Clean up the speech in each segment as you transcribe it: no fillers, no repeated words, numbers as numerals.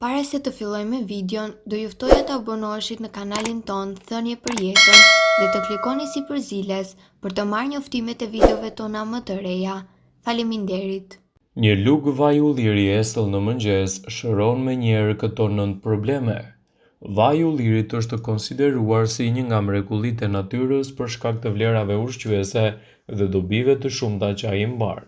Para se të fillojmë me videon, do ju ftoja të abonoheshit në kanalin ton Thënie për Jetën dhe të klikoni si përziles për të marrë njoftimet e videove tona më të reja. Faleminderit. Një lugë vaj ulliri esëll në mëngjes shëron me njerë këto 9 probleme. Vaji ullirit është konsideruar si një nga mrekullitë e natyrës për shkak të vlerave ushqyese dhe dobive të shumta që ai mbar.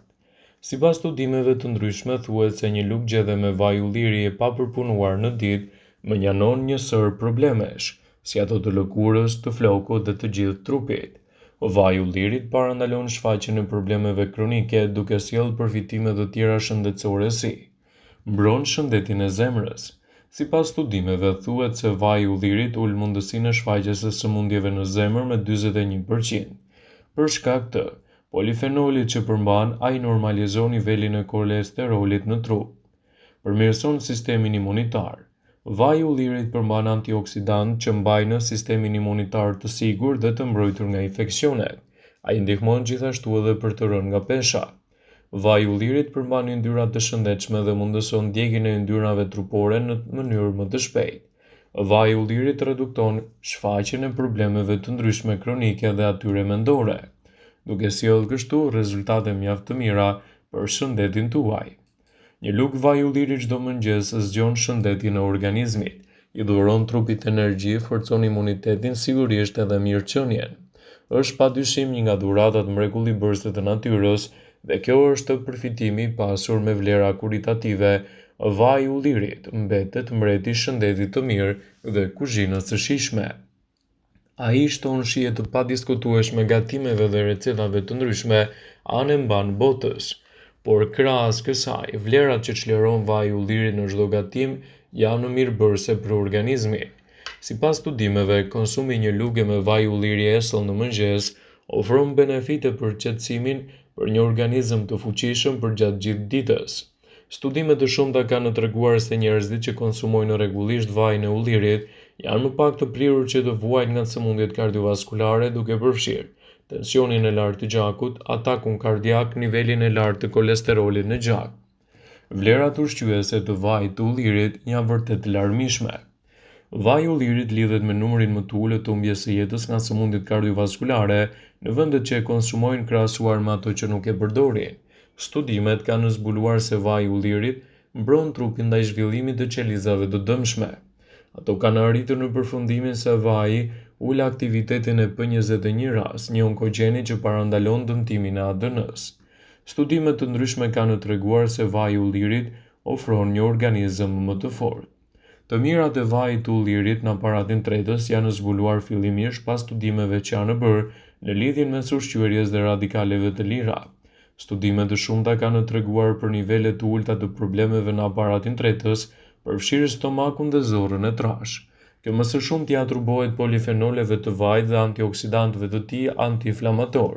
Sipas studimeve të ndryshme, thuhet se një lugë gjedhe me vaj ulliri e papërpunuar në ditë mënjanon një sër problemesh, si ato të lëkurës, të flokut dhe të gjithë trupit. Vaji ullirit parandalon shfaqjen e problemeve kronike duke sjellë përfitime të tjera shëndetësore si mbron shëndetin e zemrës. Sipas studimeve, thuhet se vaji ullirit ul mundësinë e shfaqjes së sëmundjeve në zemër me 41%. Për shkak të polifenolit që përmban, ai normalizon nivelin e kolesterolit në trup. Përmirëson sistemin imunitar. Vaji ullirit përmban antioksidantë që mbajnë sistemin imunitar të sigurt dhe të mbrojtur nga infeksionet. Ai ndihmon gjithashtu edhe për të rënë nga pesha. Vaji ullirit përmban yndyra të shëndetshme dhe mundëson ndjekjen e yndyrave trupore në mënyrë më të shpejtë. Vaji ullirit redukton shfaqjen e problemeve të ndryshme kronike dhe atyre mendore, duke sjellë kështu rezultate mjaft të mira për shëndetin tuaj. Një lugë vaj ulliri çdo mëngjes zgjon shëndetin e organizmit, i dhuron trupit energji, forcon imunitetin, sigurisht edhe mirëqenien. Është padyshim një nga dhuratat mrekullibërëse të natyrës dhe kjo është përfitimi i pasur me vlera kuritative. Vaji ullirit mbetet mbreti i shëndetit të mirë dhe kuzhinës së shijshme. Ai shton shije të padiskutueshme gatimeve dhe recetave të ndryshme anë mban botës, por krahas kësaj, vlerat që çliron vaji ullirit në çdo gatim janë mirëbërëse për organizmin. Sipas studimeve, konsumi një lugë me vaj ulliri esëll në mëngjes ofron benefite për qetësimin për një organizëm të fuqishëm për gjatë gjithë ditës. Studime të shumta kanë treguar se njerëzit që konsumojnë rregullisht vajin e ullirit janë më pak të prirur që të vuajnë nga sëmundjet kardiovaskulare, duke përfshirë tensionin e lartë të gjakut, atakun kardiak, nivelin e lartë të kolesterolit në gjak. Vlerat ushqyese të vajit të ullirit janë vërtet të larmishme. Vaji i ullirit lidhet me numrin më të ulët të humbjes së jetës nga sëmundjet kardiovaskulare në vendet që e konsumojnë krahasuar me ato që nuk e përdorin. Studimet kanë zbuluar se vaji i ullirit mbron trupin ndaj zhvillimit të qelizave të dëmshme. Ato kanë arritur në përfundimin se vaji ul aktivitetin e P21-ras, një onkogjeni që parandalon dëmtimin e ADN-s. Studime të ndryshme kanë treguar se vaji i ullirit ofron një organizëm më të fortë. Të mirat e vajit të ullirit në aparatin tretës janë zbuluar fillimisht pas studimeve që janë bërë në lidhjen mes ushqyerjes dhe radikaleve të lira. Studime të shumta kanë treguar për nivele të ulta të problemeve në aparatin tretës, përfshirë stomakun dhe zorrën e trashë. Kjo më së shumti atribuohet polifenoleve të vajit dhe antioksidantëve të tij antiinflamator.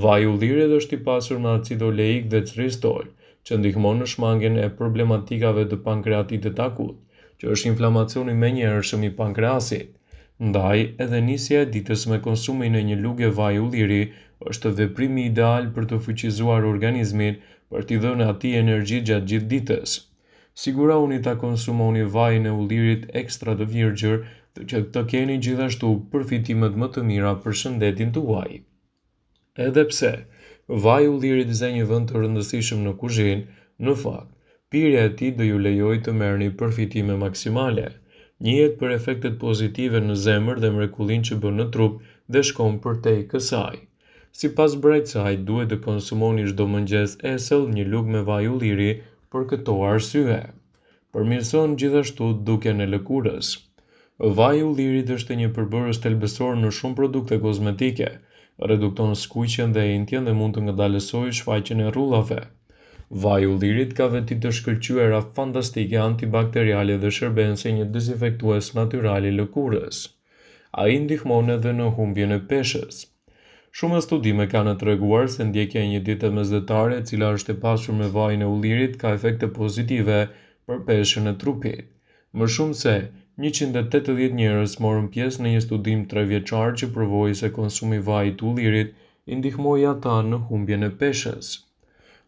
Vaji i ullirit është i pasur me acid oleik dhe xristol, që ndihmon në shmangjen e problematikave të pankreatitit akut, që është inflamacioni menjëhershëm i pankreasit. Ndaj, edhe nisja e ditës me konsumin e një lugë vaji ulliri është veprimi ideal për të fuqizuar organizmin për t'i dhënë atij energji gjatë gjithë ditës. Sigurohuni ta konsumoni vajin e ullirit ekstra të virgjër dhe që të keni gjithashtu përfitimet më të mira për shëndetin tuaj. Edhe pse vaji i ullirit zë një vend të rëndësishëm në kuzhinë, në fakt, pirja e tij do ju lejojë të merrni përfitime maksimale. Njihet për efektet pozitive në zemër dhe mrekullinë që bën në trup dhe shkon përtej kësaj. Sipas Brightside, duhet të konsumoni çdo mëngjes esëll një lugë me vaj ulliri për këto arsye. Përmirëson gjithashtu dukjen e lëkurës. Vaji i ullirit është një përbërës thelbësor në shumë produkte kozmetike, redukton skuqjen dhe entjen dhe mund të ngadalësojë shfaqjen e rrullave. Vaji i ullirit ka veti të shkëlqyera fantastike antibakteriale dhe shërben si një dezinfektues natyral i lëkurës. Ai ndihmon edhe në humbjen e peshës. Shumë studime kanë treguar se ndjekja e një diete mesdhetare e cila është e pasur me vajin e ullirit ka efekte pozitive për peshën e trupit. Më shumë se 180 njerëz morën pjesë në një studim 3 vjeçar që provoi se konsumi i vajit të ullirit i ndihmoi ata në humbjen e peshës.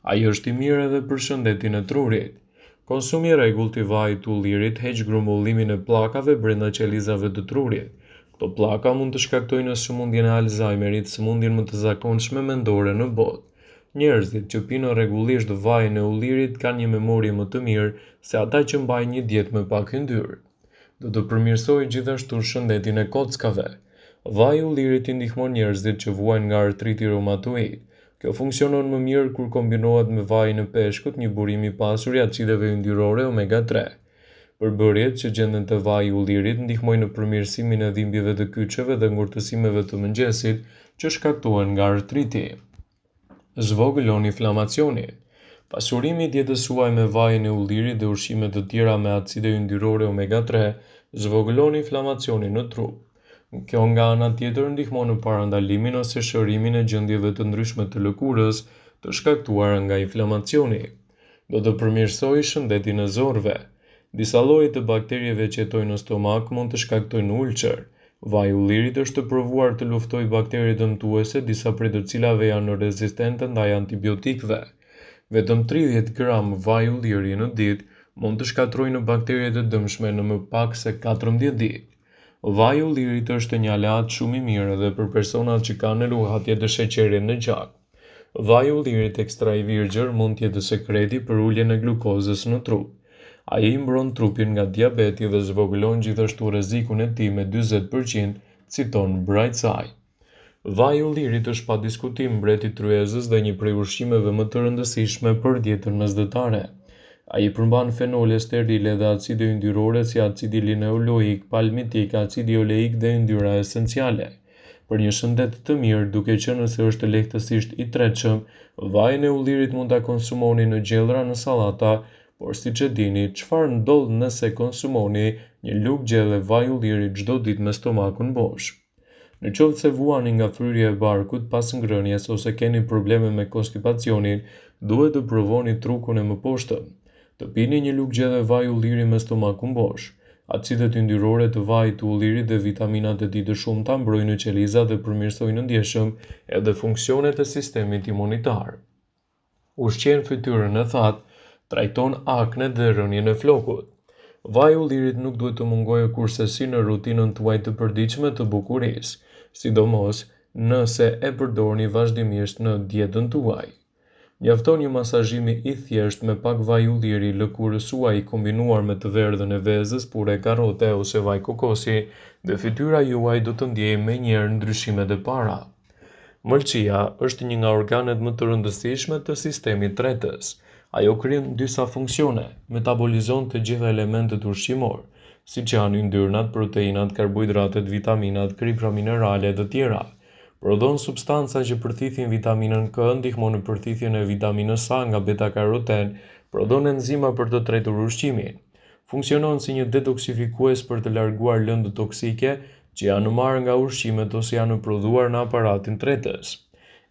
Ai është i mirë edhe për shëndetin e trurit. Konsumi i rregullt i vajit të ullirit heq grumbullimin e pllakave brenda qelizave të trurit. Këto pllaka mund të shkaktojnë sëmundjen e Alzheimerit, sëmundjen më të zakonshme mendore në botë. Njerëzit që pinë rregullisht vajin e ullirit kanë një memorie më të mirë se ata që mbajnë një dietë me pak yndyrë. Do të përmirësojë gjithashtu shëndetin e kockave. Vaji i ullirit i ndihmon njerëzit që vuajnë nga artriti reumatoid. Kjo funksionon më mirë kur kombinohet me vajin e peshkut, një burim i pasur i acideve yndyrore omega 3. Përbërjet që gjenden te vaji i ullirit ndihmojnë në përmirësimin e dhimbjeve të kyçeve dhe ngurtësimeve të mëngjesit që shkaktohen nga artriti. Zvogëlon inflamacionin. Pasurimi i dietës suaj me vajin e ullirit dhe ushqime të tjera me acide yndyrore omega 3 zvogëlon inflamacionin në trup. Kjo nga ana tjetër ndihmon në parandalimin ose shërimin e gjendjeve të ndryshme të lëkurës të shkaktuara nga inflamacioni. Do të përmirësojë shëndetin e zorëve. Disa lloje të bakterieve që jetojnë në stomak mund të shkaktojnë ulcer. Vaji i ullirit është provuar të luftojë bakteri dëmtuese, disa prej të cilave janë rezistente ndaj antibiotikëve. Vetëm 30 gram vaj ulliri në ditë mund të shkatërrojnë bakteriet e dëmshme në më pak se 14 ditë. Vaji i ullirit është një aleat shumë i mirë edhe për personat që kanë ruhatje të sheqerit në gjak. Vaji i ullirit ekstra i virgjër mund të jetë sekreti për uljen e glukozës në trup. Ai mbron trupin nga diabeti dhe zvogëlon gjithashtu rrezikun e tij me 40%, citon Brightside. Vaji i ullirit është pa diskutim mbreti i tryezës dhe një prej ushqimeve më të rëndësishme për dietën mesdhetare. Ai përmban fenole sterile dhe acide yndyrore si acidi lineoloik, palmitik, acidi oleik dhe yndyra esenciale. Për një shëndet të mirë, duke qenë se është lehtësisht i tretshëm, vajin e ullirit mund ta konsumoni në gjellra, në sallata, por siç e dini, çfarë ndodh nëse konsumoni një lugë gjelle vaj ulliri çdo ditë me stomakun bosh? Në qoftë se vuani nga fryrja e barkut pas ngrënies ose keni probleme me konstipacionin, duhet të provoni trukun e mëposhtëm. Të pini një lugë gjelle vaj ulliri me stomakun bosh. Acidet yndyrore të vajit të ullirit dhe vitaminat e tij të shumta mbrojnë qelizat dhe përmirësojnë ndjeshëm edhe funksionet e sistemit imunitar. Ushqen fytyrën e thatë, trajton aknet dhe rënien e flokut. Vaji i ullirit nuk duhet të mungojë kurrësi në rutinën tuaj të përditshme të bukurisë, sidomos nëse e përdorni vazhdimisht në dietën tuaj. Mjafton një masazhim i thjeshtë me pak vaj ulliri, lëkurës suaj kombinuar me të verdhën e vezës, pure karrote ose vaj kokosi, dhe fytyra juaj do të ndjejë menjëherë ndryshimet e para. Mëlçia është një nga organet më të rëndësishme të sistemit tretës. Ajo kryen disa funksione, metabolizon të gjitha elementet ushqimor, siç janë yndyrnat, proteinat, karbohidratet, vitaminat, kripra minerale dhe të tjera. Prodhon substanca që përthithin vitaminën K, ndihmon në përthithjen e vitaminës A nga beta-karoten, prodhon enzima për të tretur ushqimin. Funksionon si një detoksifikues për të larguar lëndë toksike që janë marrë nga ushqimet ose janë prodhuar në aparatin tretës.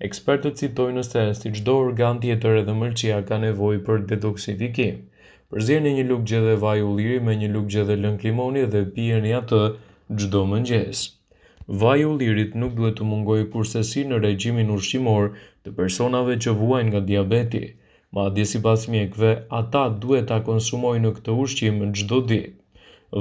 Ekspertët citojnë se si çdo organ tjetër edhe mëlçia ka nevojë për detoksifikim. Përzierni një lugë gjelle vaj ulliri me një lugë gjelle lëng limoni dhe pijeni atë çdo mëngjes. Vaji i ullirit nuk duhet të mungojë kurrësi në regjimin ushqimor të personave që vuajnë nga diabeti. Madje sipas mjekëve, ata duhet ta konsumojnë këtë ushqim çdo ditë.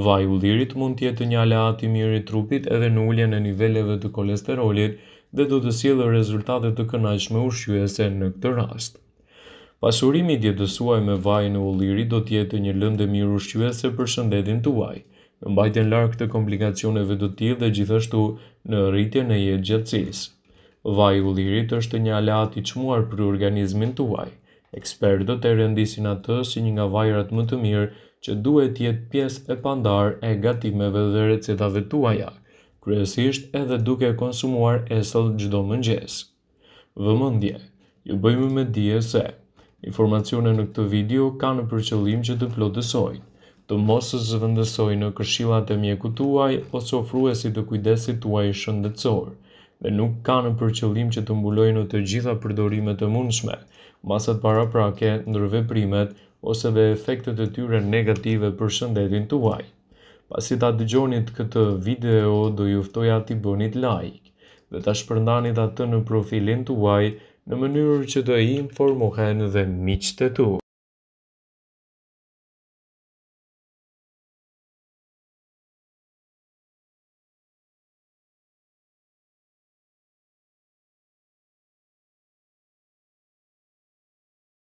Vaji i ullirit mund të jetë një aleat i mirë i trupit edhe në uljen e niveleve të kolesterolit dhe do të sjellë rezultate të kënaqshme ushqyese në këtë rast. Pasurimi i dietës suaj me vajin e ullirit do të jetë një lëndë mirë ushqyese për shëndetin tuaj, në mbajtjen larg të komplikacioneve të tilla dhe gjithashtu në rritjen e jetëgjatësisë. Vaji i ullirit është një aleat i çmuar për organizmin tuaj. Ekspertët e rendisin atë si një nga vajrat më të mirë që duhet të jetë pjesë e pandarë e gatimeve dhe recetave tuaja, kryesisht edhe duke konsumuar esëll çdo mëngjes. Vëmendje, ju bëjmë me dije se informacionet në këtë video kanë për qëllim që të plotësojnë, të mos zëvendësojnë në këshillat e mjekut tuaj ose ofruesit të kujdesit tuaj shëndetësor, dhe nuk kanë për qëllim që të mbulojnë të gjitha përdorimet e mundshme, masat paraprake, ndërveprimet ose dhe efektet e tyre negative për shëndetin tuaj. Pasi ta dëgjonit këtë video, do ju ftoja t'i bënit like dhe ta shpërndanit atë në profilin tuaj në mënyrë që të informohen dhe miqtë e tu.